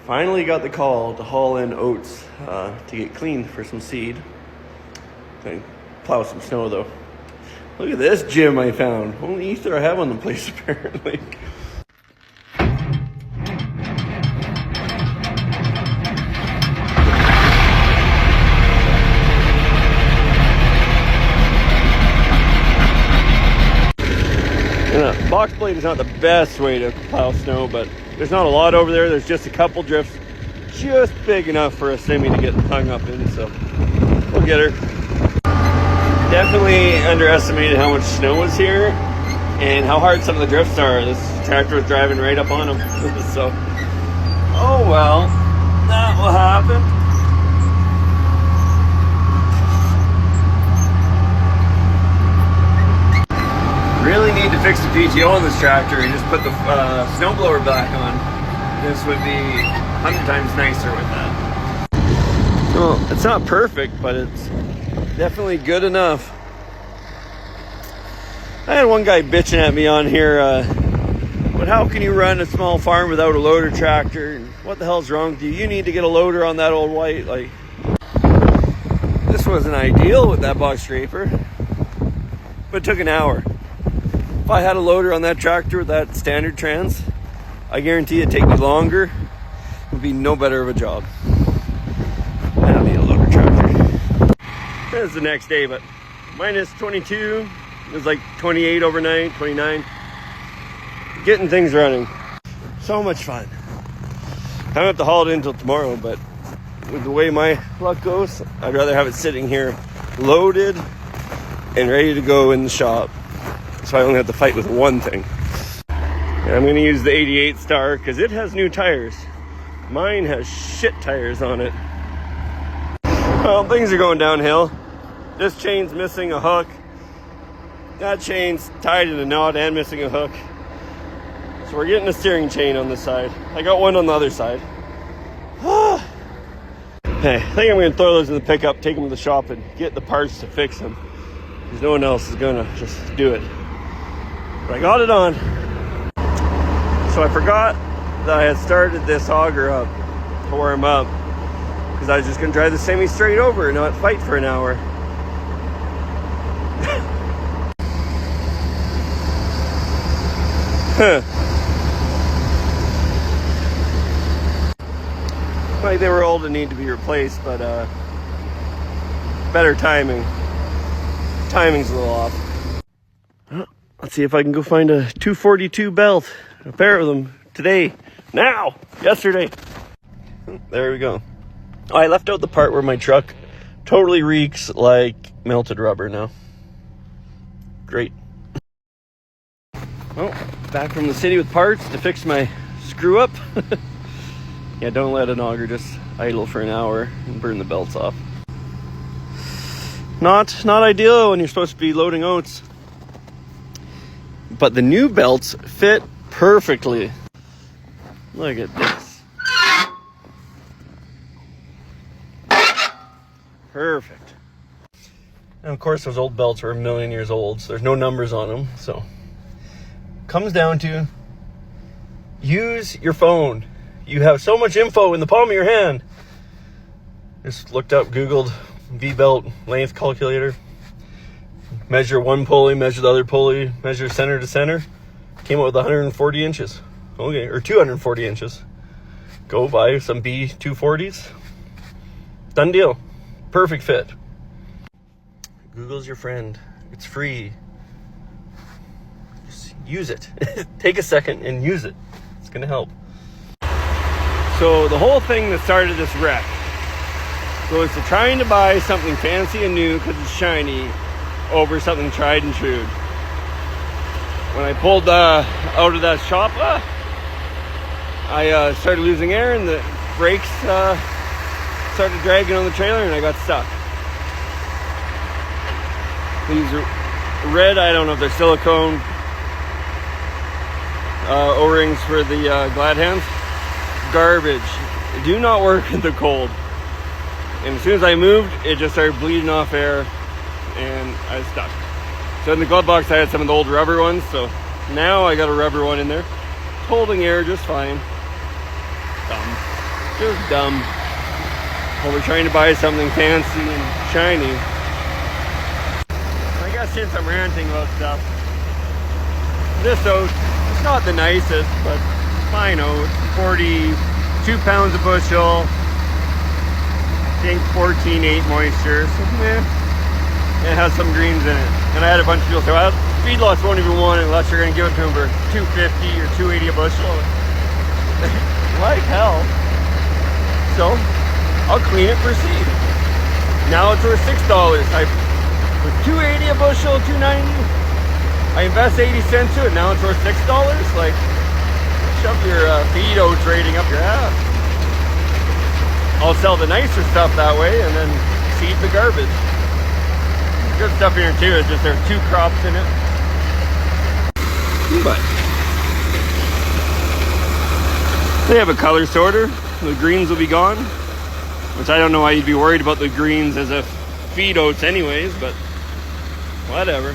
Finally got the call to haul in oats to get cleaned for some seed. Okay, plow some snow though. Look at this gym I found. Only ether I have on the place apparently. And a box blade is not the best way to plow snow, but there's not a lot over there. There's just a couple drifts just big enough for a semi to get hung up in, so we'll get her. Definitely underestimated how much snow was here and how hard some of the drifts are. This tractor was driving right up on them. So, oh well, that will happen. Really need to fix the PTO on this tractor and just put the snowblower back on. This would be 100 times nicer with that. Well, it's not perfect, but it's definitely good enough. I had one guy bitching at me on here, but how can you run a small farm without a loader tractor? And what the hell's wrong with you? You need to get a loader on that old white. Like, this wasn't ideal with that box scraper, but it took an hour. If I had a loader on that tractor with that standard trans, I guarantee it'd take me longer. It would be no better of a job. I don't need a loader tractor. It's the next day, but minus 22. It was like 28 overnight, 29. Getting things running. So much fun. I don't have to haul it in until tomorrow, but with the way my luck goes, I'd rather have it sitting here loaded and ready to go in the shop. So I only have to fight with one thing. And I'm going to use the 88 Star because it has new tires. Mine has shit tires on it. Well, things are going downhill. This chain's missing a hook. That chain's tied in a knot and missing a hook. So we're getting a steering chain on this side. I got one on the other side. Hey, I think I'm going to throw those in the pickup, take them to the shop, and get the parts to fix them. Because no one else is going to just do it. But I got it on. So I forgot that I had started this auger up to warm up. Because I was just going to drive the semi straight over and not fight for an hour. Like they were old and need to be replaced, but better timing. Timing's a little off. Let's see if I can go find a 242 belt. A pair of them today. Now! Yesterday. There we go. Oh, I left out the part where my truck totally reeks like melted rubber now. Great. Well, back from the city with parts to fix my screw up. Yeah, don't let an auger just idle for an hour and burn the belts off. Not ideal when you're supposed to be loading oats. But the new belts fit perfectly. Look at this. Perfect. And of course those old belts are a million years old, so there's no numbers on them. So comes down to use your phone. You have so much info in the palm of your hand. Just looked up, Googled V-belt length calculator. Measure one pulley, measure the other pulley, measure center to center. Came out with 140 inches. Okay, or 240 inches. Go buy some B240s. Done deal. Perfect fit. Google's your friend. It's free. Just use it. Take a second and use it. It's gonna help. So the whole thing that started this wreck was to trying to buy something fancy and new because it's shiny over something tried and true. When I pulled out of that shop, I started losing air and the brakes started dragging on the trailer and I got stuck. These are red, I don't know if they're silicone O-rings for the glad hands. Garbage. Do not work in the cold. And as soon as I moved, it just started bleeding off air and I was stuck. So in the glove box I had some of the old rubber ones, so now I got a rubber one in there. It's holding air just fine. Dumb. Just dumb. While we're trying to buy something fancy and shiny. I guess since I'm ranting about stuff, this oat, it's not the nicest, but fine oat. 42 pounds a bushel. I think 14.8 moisture. So, it has some greens in it. And I had a bunch of people say, well, feedlots won't even want it unless you're going to give it to them for $2.50 or $2.80 a bushel. Like hell. So, I'll clean it for seed. Now it's worth $6. With $2.80 a bushel, $2.90, I invest 80 cents to it. Now it's worth $6. Like, shove your feed oats rating up your ass. I'll sell the nicer stuff that way and then seed the garbage. Good stuff here too. It's just there's 2 crops in it. But they have a color sorter. The greens will be gone. Which I don't know why you'd be worried about the greens as a feed oats anyways, but whatever.